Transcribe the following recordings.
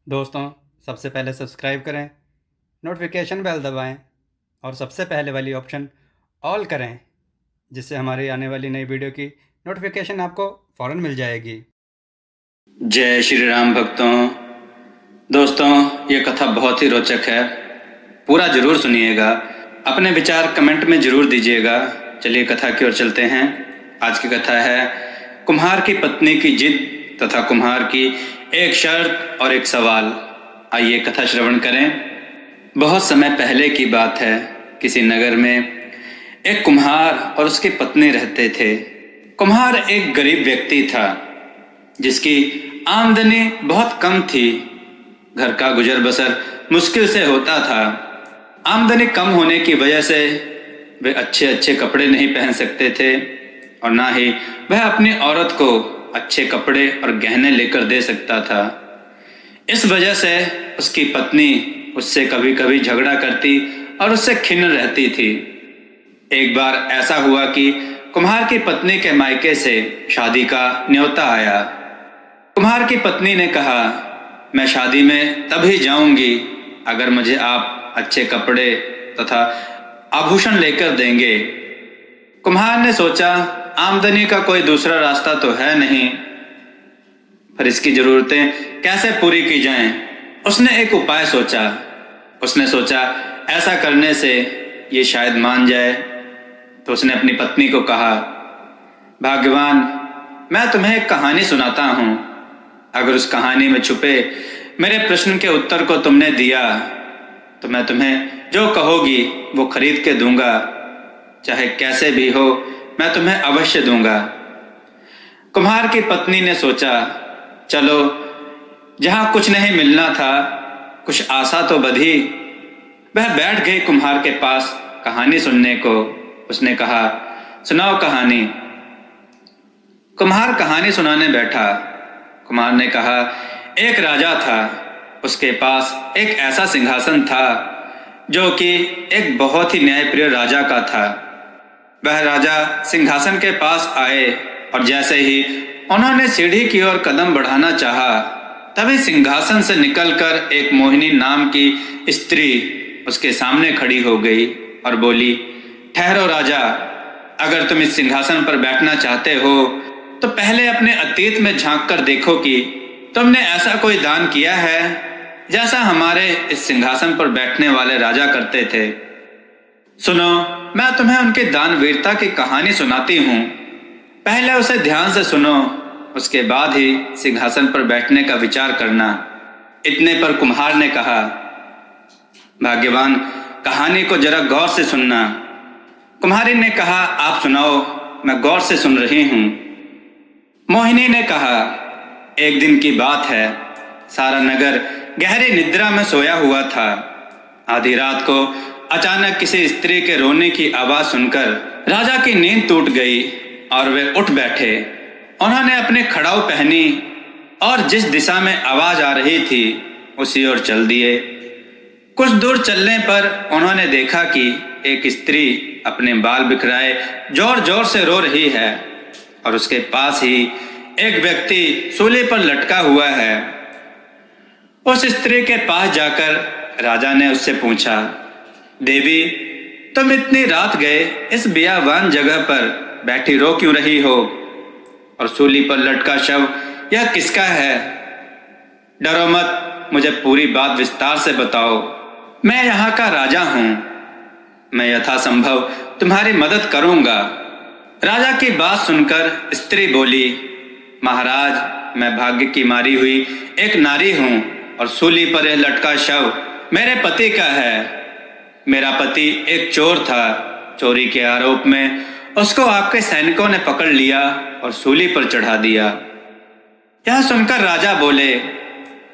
दोस्तों, सबसे पहले सब्सक्राइब करें, नोटिफिकेशन बेल दबाएं और सबसे पहले वाली ऑप्शन ऑल करें, जिससे हमारी आने वाली नई वीडियो की नोटिफिकेशन आपको फ़ौरन मिल जाएगी। जय श्री राम भक्तों। दोस्तों, ये कथा बहुत ही रोचक है, पूरा जरूर सुनिएगा। अपने विचार कमेंट में जरूर दीजिएगा। चलिए कथा की ओर चलते हैं। आज की कथा है कुम्हार की पत्नी की जिद तथा कुम्हार की एक शर्त और एक सवाल। आइए कथा श्रवण करें। बहुत समय पहले की बात है। किसी नगर में एक कुम्हार और उसकी पत्नी रहते थे। कुम्हार एक गरीब व्यक्ति था जिसकी आमदनी बहुत कम थी। घर का गुजर बसर मुश्किल से होता था। आमदनी कम होने की वजह से वे अच्छे अच्छे कपड़े नहीं पहन सकते थे और ना ही वह अपनी औरत को अच्छे कपड़े और गहने लेकर दे सकता था। इस वजह से उसकी पत्नी उससे कभी कभी झगड़ा करती और उससे खिन्न रहती थी। एक बार ऐसा हुआ कि कुम्हार की पत्नी के मायके से शादी का न्योता आया। कुम्हार की पत्नी ने कहा, मैं शादी में तभी जाऊंगी अगर मुझे आप अच्छे कपड़े तथा आभूषण लेकर देंगे। कुम्हार ने सोचा, आमदनी का कोई दूसरा रास्ता तो है नहीं, पर इसकी जरूरतें कैसे पूरी की जाएं? उसने एक उपाय सोचा। उसने सोचा ऐसा करने से ये शायद मान जाए। तो उसने अपनी पत्नी को कहा, भाग्यवान, मैं तुम्हें एक कहानी सुनाता हूँ। अगर उस कहानी में छुपे मेरे प्रश्न के उत्तर को तुमने दिया तो मैं तुम्हें जो कहोगी वो खरीद के दूंगा। चाहे कैसे भी हो, मैं तुम्हें अवश्य दूंगा। कुम्हार की पत्नी ने सोचा, चलो, जहां कुछ नहीं मिलना था कुछ आशा तो बधी। वह बैठ गई कुम्हार के पास कहानी सुनने को। उसने कहा, सुनाओ कहानी। कुम्हार कहानी सुनाने बैठा। कुम्हार ने कहा, एक राजा था। उसके पास एक ऐसा सिंहासन था जो कि एक बहुत ही न्यायप्रिय राजा का था। वह राजा सिंहासन के पास आए और जैसे ही उन्होंने सीढ़ी की ओर कदम बढ़ाना चाहा, तभी सिंहासन से निकलकर एक मोहिनी नाम की स्त्री उसके सामने खड़ी हो गई और बोली, ठहरो राजा, अगर तुम इस सिंहासन पर बैठना चाहते हो तो पहले अपने अतीत में झांक कर देखो कि तुमने ऐसा कोई दान किया है जैसा हमारे इस सिंहासन पर बैठने वाले राजा करते थे। सुनो, मैं तुम्हें उनकी दानवीरता की कहानी सुनाती हूँ। पहले उसे ध्यान से सुनो, उसके बाद ही सिंहासन पर बैठने का विचार करना। इतने पर कुम्हार ने कहा, भाग्यवान, कहानी को जरा गौर से सुनना। कुम्हारी ने कहा, आप सुनाओ, मैं गौर से सुन रही हूँ। मोहिनी ने कहा, एक दिन की बात है। सारा नगर गहरी निद्रा में सोया हुआ था। आधी रात को अचानक किसी स्त्री के रोने की आवाज सुनकर राजा की नींद टूट गई और वे उठ बैठे। उन्होंने अपनी खड़ाऊ पहनी और जिस दिशा में आवाज आ रही थी उसी ओर चल दिए। कुछ दूर चलने पर उन्होंने देखा कि एक स्त्री अपने बाल बिखराए जोर जोर से रो रही है और उसके पास ही एक व्यक्ति सूली पर लटका हुआ है। उस स्त्री के पास जाकर राजा ने उससे पूछा, देवी, तुम इतनी रात गए इस बियावान जगह पर बैठी रो क्यों रही हो? और सूली पर लटका शव यह किसका है? डरो मत, मुझे पूरी बात विस्तार से बताओ। मैं यहाँ का राजा हूँ। मैं यथासंभव तुम्हारी मदद करूंगा। राजा की बात सुनकर स्त्री बोली, महाराज, मैं भाग्य की मारी हुई एक नारी हूँ और सूली पर यह लटका शव मेरे पति का है। मेरा पति एक चोर था। चोरी के आरोप में उसको आपके सैनिकों ने पकड़ लिया और सूली पर चढ़ा दिया। यह सुनकर राजा बोले,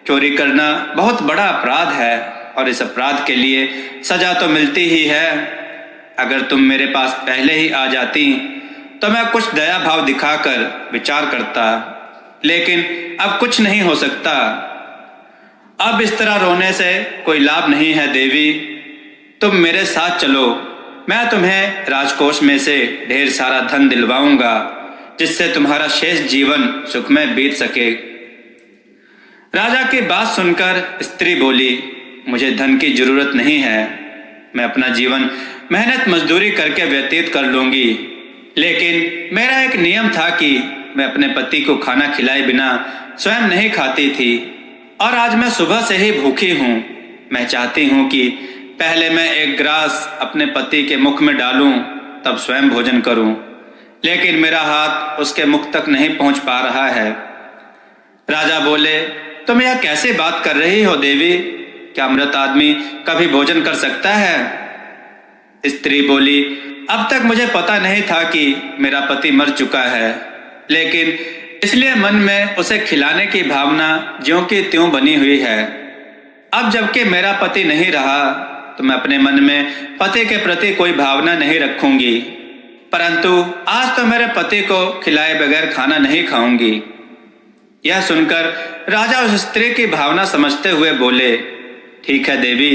चोरी करना बहुत बड़ा अपराध है और इस अपराध के लिए सजा तो मिलती ही है। अगर तुम मेरे पास पहले ही आ जाती तो मैं कुछ दया भाव दिखाकर विचार करता, लेकिन अब कुछ नहीं हो सकता। अब इस तरह रोने से कोई लाभ नहीं है देवी। तुम मेरे साथ चलो, मैं तुम्हें राजकोष में से ढेर सारा धन दिलवाऊंगा जिससे तुम्हारा शेष जीवन सुखमय बीत सके। राजा की बात सुनकर स्त्री बोली, मुझे धन की जरूरत नहीं है, मैं अपना जीवन मेहनत मजदूरी करके व्यतीत कर लूंगी, लेकिन मेरा एक नियम था कि मैं अपने पति को खाना खिलाए बिना स्वयं नहीं खाती थी, और आज मैं सुबह से ही भूखी हूँ। मैं चाहती हूँ कि पहले मैं एक ग्रास अपने पति के मुख में डालूं, तब स्वयं भोजन करूं, लेकिन मेरा हाथ उसके मुख तक नहीं पहुंच पा रहा है। राजा बोले, तुम यह कैसे बात कर रही हो देवी? क्या मृत आदमी कभी भोजन कर सकता है? स्त्री बोली, अब तक मुझे पता नहीं था कि मेरा पति मर चुका है, लेकिन इसलिए मन में उसे खिलाने की भावना ज्यों की त्यों बनी हुई है। अब जबकि मेरा पति नहीं रहा तो मैं अपने मन में पति के प्रति कोई भावना नहीं रखूंगी, परंतु आज तो मेरे पति को खिलाए बगैर खाना नहीं खाऊंगी। यह सुनकर राजा उस स्त्री की भावना समझते हुए बोले, ठीक है देवी,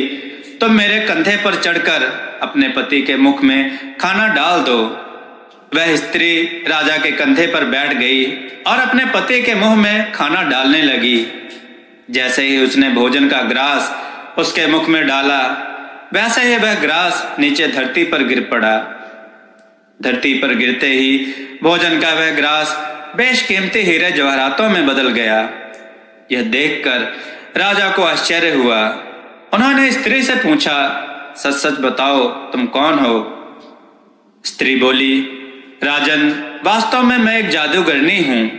तुम मेरे कंधे पर चढ़कर अपने पति के मुख में खाना डाल दो। वह स्त्री राजा के कंधे पर बैठ गई और अपने पति के मुंह में खाना डालने लगी। जैसे ही उसने भोजन का ग्रास उसके मुख में डाला, वैसे ही वह ग्रास नीचे धरती पर गिर पड़ा। धरती पर गिरते ही भोजन का वह ग्रास बेशकीमती हीरे जवाहरातों में बदल गया। यह देखकर राजा को आश्चर्य हुआ। उन्होंने स्त्री से पूछा, सच सच बताओ, तुम कौन हो? स्त्री बोली, राजन, वास्तव में मैं एक जादूगरनी हूँ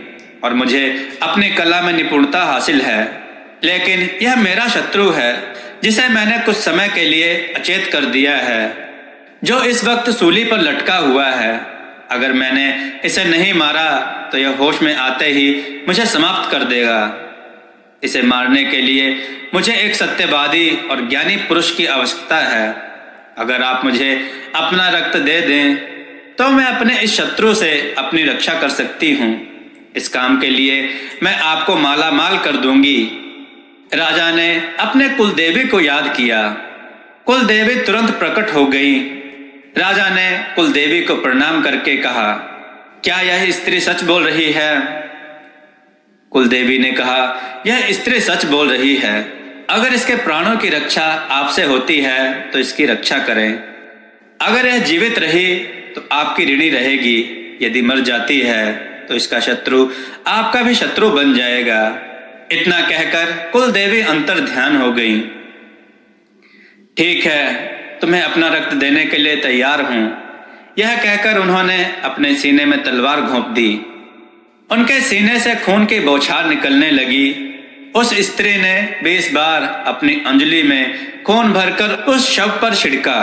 और मुझे अपनी कला में निपुणता हासिल है, लेकिन यह मेरा शत्रु है जिसे मैंने कुछ समय के लिए अचेत कर दिया है, जो इस वक्त सूली पर लटका हुआ है। अगर मैंने इसे नहीं मारा तो यह होश में आते ही मुझे समाप्त कर देगा। इसे मारने के लिए मुझे एक सत्यवादी और ज्ञानी पुरुष की आवश्यकता है। अगर आप मुझे अपना रक्त दे दें तो मैं अपने इस शत्रु से अपनी रक्षा कर सकती हूँ। इस काम के लिए मैं आपको माला माल कर दूंगी। राजा ने अपने कुलदेवी को याद किया। कुलदेवी तुरंत प्रकट हो गई। राजा ने कुलदेवी को प्रणाम करके कहा, क्या यह स्त्री सच बोल रही है? कुलदेवी ने कहा, यह स्त्री सच बोल रही है। अगर इसके प्राणों की रक्षा आपसे होती है तो इसकी रक्षा करें। अगर यह जीवित रही तो आपकी ऋणी रहेगी, यदि मर जाती है तो इसका शत्रु आपका भी शत्रु बन जाएगा। इतना कहकर कुलदेवी अंतर ध्यान हो गई। ठीक है, तुम्हें अपना रक्त देने के लिए तैयार हूं। यह कहकर उन्होंने अपने सीने में तलवार घोंप दी। उनके सीने से खून की बौछार निकलने लगी। उस स्त्री ने 20 बार अपनी अंजलि में खून भरकर उस शव पर छिड़का।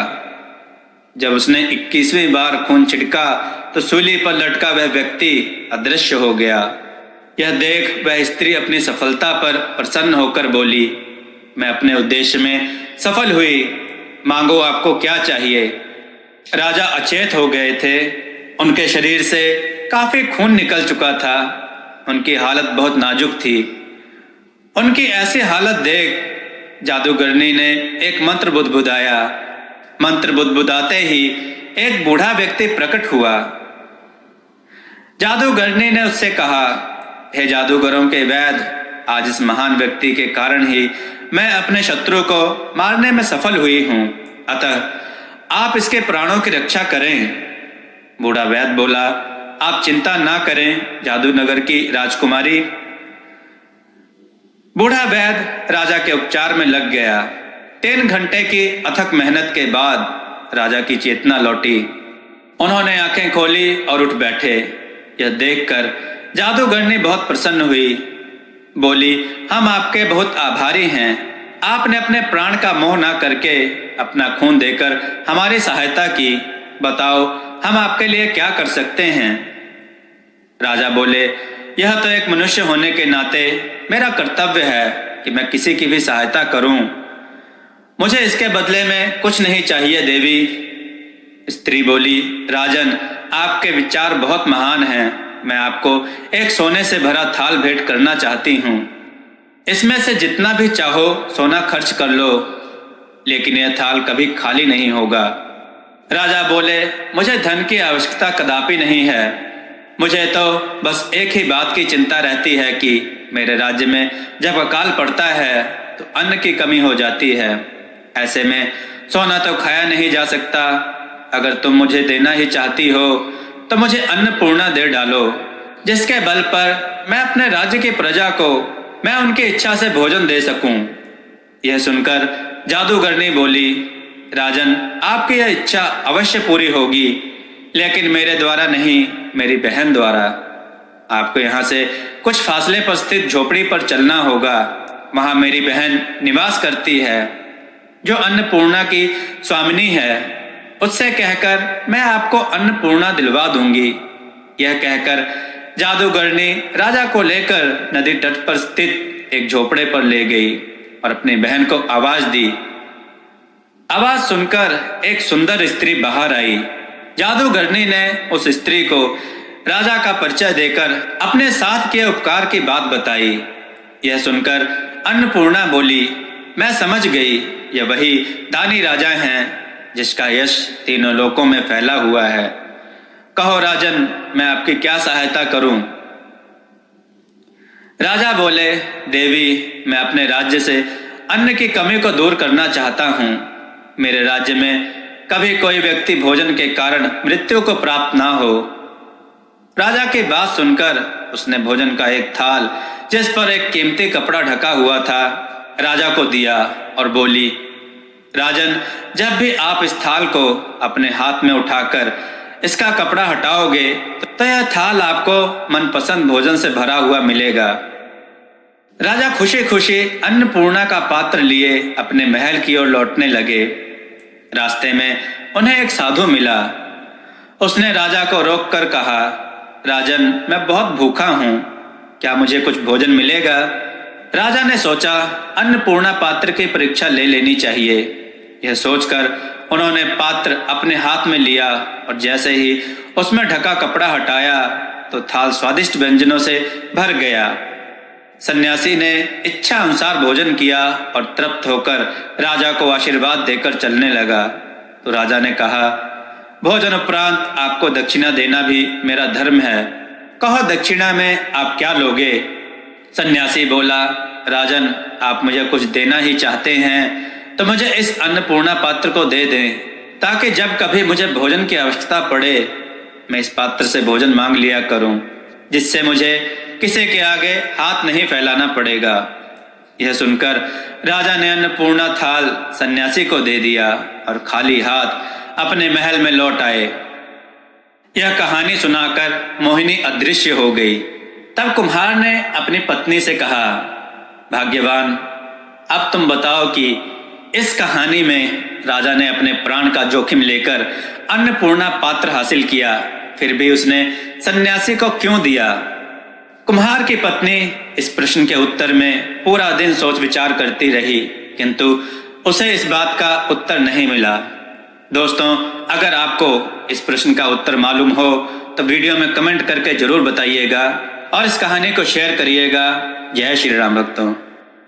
जब उसने 21वीं बार खून छिड़का तो सूली पर लटका वह व्यक्ति अदृश्य हो गया। यह देख वह स्त्री अपनी सफलता पर प्रसन्न होकर बोली, मैं अपने उद्देश्य में सफल हुई, मांगो आपको क्या चाहिए। राजा अचेत हो गए थे। उनके शरीर से काफी खून निकल चुका था। उनकी हालत बहुत नाजुक थी। उनकी ऐसी हालत देख जादूगरनी ने एक मंत्र बुदबुदाया। मंत्र बुदबुदाते ही एक बूढ़ा व्यक्ति प्रकट हुआ। जादूगरनी ने उससे कहा, हे जादूगरों के वैद्य, आज इस महान व्यक्ति के कारण ही मैं अपने शत्रु को मारने में सफल हुई हूं, अतः आप इसके प्राणों की रक्षा करें। बूढ़ा वैद्य बोला, आप चिंता ना करें जादूनगर की राजकुमारी। बूढ़ा वैद्य राजा के उपचार में लग गया। 3 घंटे की अथक मेहनत के बाद राजा की चेतना लौटी। उन्होंने आंखें खोली और उठ बैठे। यह देखकर जादूगरनी बहुत प्रसन्न हुई। बोली, हम आपके बहुत आभारी हैं। आपने अपने प्राण का मोह ना करके अपना खून देकर हमारी सहायता की। बताओ, हम आपके लिए क्या कर सकते हैं? राजा बोले, यह तो एक मनुष्य होने के नाते मेरा कर्तव्य है कि मैं किसी की भी सहायता करूं। मुझे इसके बदले में कुछ नहीं चाहिए देवी। स्त्री बोली, राजन, आपके विचार बहुत महान हैं। मैं आपको एक सोने से भरा थाल भेंट करना चाहती हूँ। इसमें से जितना भी चाहो सोना खर्च कर लो, लेकिन यह थाल कभी खाली नहीं होगा। राजा बोले, मुझे धन की आवश्यकता कदापि नहीं है। मुझे तो बस एक ही बात की चिंता रहती है कि मेरे राज्य में जब अकाल पड़ता है तो अन्न की कमी हो जाती है। ऐसे में सोना तो खाया नहीं जा सकता। अगर तुम मुझे देना ही चाहती हो तो मुझे अन्नपूर्णा दे डालो, जिसके बल पर मैं अपने राज्य की प्रजा को मैं उनकी इच्छा से भोजन दे सकूं। यह सुनकर जादूगरनी बोली, राजन, आपकी यह इच्छा अवश्य पूरी होगी, लेकिन मेरे द्वारा नहीं, मेरी बहन द्वारा। आपको यहाँ से कुछ फासले पर स्थित झोपड़ी पर चलना होगा। वहां मेरी बहन निवास करती है, जो अन्नपूर्णा की स्वामिनी है। उससे कहकर मैं आपको अन्नपूर्णा दिलवा दूंगी। यह कहकर जादूगरनी राजा को लेकर नदी तट पर स्थित एक झोपड़े पर ले गई और अपनी बहन को आवाज दी। आवाज सुनकर एक सुंदर स्त्री बाहर आई। जादूगरनी ने उस स्त्री को राजा का परिचय देकर अपने साथ किए उपकार की बात बताई। यह सुनकर अन्नपूर्णा बोली, मैं समझ गई, यह वही दानी राजा हैं जिसका यश तीनों लोकों में फैला हुआ है। कहो राजन, मैं आपकी क्या सहायता करूं? राजा बोले, देवी, मैं अपने राज्य से अन्न की कमी को दूर करना चाहता हूं। मेरे राज्य में कभी कोई व्यक्ति भोजन के कारण मृत्यु को प्राप्त ना हो। राजा की बात सुनकर उसने भोजन का एक थाल, जिस पर एक कीमती कपड़ा ढका हुआ था, राजा को दिया और बोली, राजन, जब भी आप इस थाल को अपने हाथ में उठाकर इसका कपड़ा हटाओगे तो यह थाल आपको मनपसंद भोजन से भरा हुआ मिलेगा। राजा खुशी खुशी अन्नपूर्णा का पात्र लिए अपने महल की ओर लौटने लगे। रास्ते में उन्हें एक साधु मिला। उसने राजा को रोककर कहा, राजन, मैं बहुत भूखा हूं, क्या मुझे कुछ भोजन मिलेगा? राजा ने सोचा, अन्नपूर्णा पात्र की परीक्षा ले लेनी चाहिए। यह सोचकर उन्होंने पात्र अपने हाथ में लिया और जैसे ही उसमें ढका कपड़ा हटाया तो थाल स्वादिष्ट व्यंजनों से भर गया। सन्यासी ने इच्छा अनुसार भोजन किया और तृप्त होकर राजा को आशीर्वाद देकर चलने लगा। तो राजा ने कहा, भोजन उपरांत आपको दक्षिणा देना भी मेरा धर्म है। कहो, दक्षिणा में आप क्या लोगे? सन्यासी बोला, राजन, आप मुझे कुछ देना ही चाहते हैं तो मुझे इस अन्नपूर्णा पात्र को दे दें, ताकि जब कभी मुझे भोजन की आवश्यकता पड़े मैं इस पात्र से भोजन मांग लिया करूं, जिससे मुझे किसी के आगे हाथ नहीं फैलाना पड़ेगा। यह सुनकर राजा ने अन्नपूर्णा थाल सन्यासी को दे दिया और खाली हाथ अपने महल में लौट आए। यह कहानी सुनाकर मोहिनी अदृश्य हो गई। तब कुम्हार ने अपनी पत्नी से कहा, भाग्यवान, अब तुम बताओ कि इस कहानी में राजा ने अपने प्राण का जोखिम लेकर अन्नपूर्णा पात्र हासिल किया, फिर भी उसने सन्यासी को क्यों दिया? कुम्हार की पत्नी इस प्रश्न के उत्तर में पूरा दिन सोच विचार करती रही, किंतु उसे इस बात का उत्तर नहीं मिला। दोस्तों, अगर आपको इस प्रश्न का उत्तर मालूम हो तो वीडियो में कमेंट करके जरूर बताइएगा और इस कहानी को शेयर करिएगा। जय श्री राम भक्तों।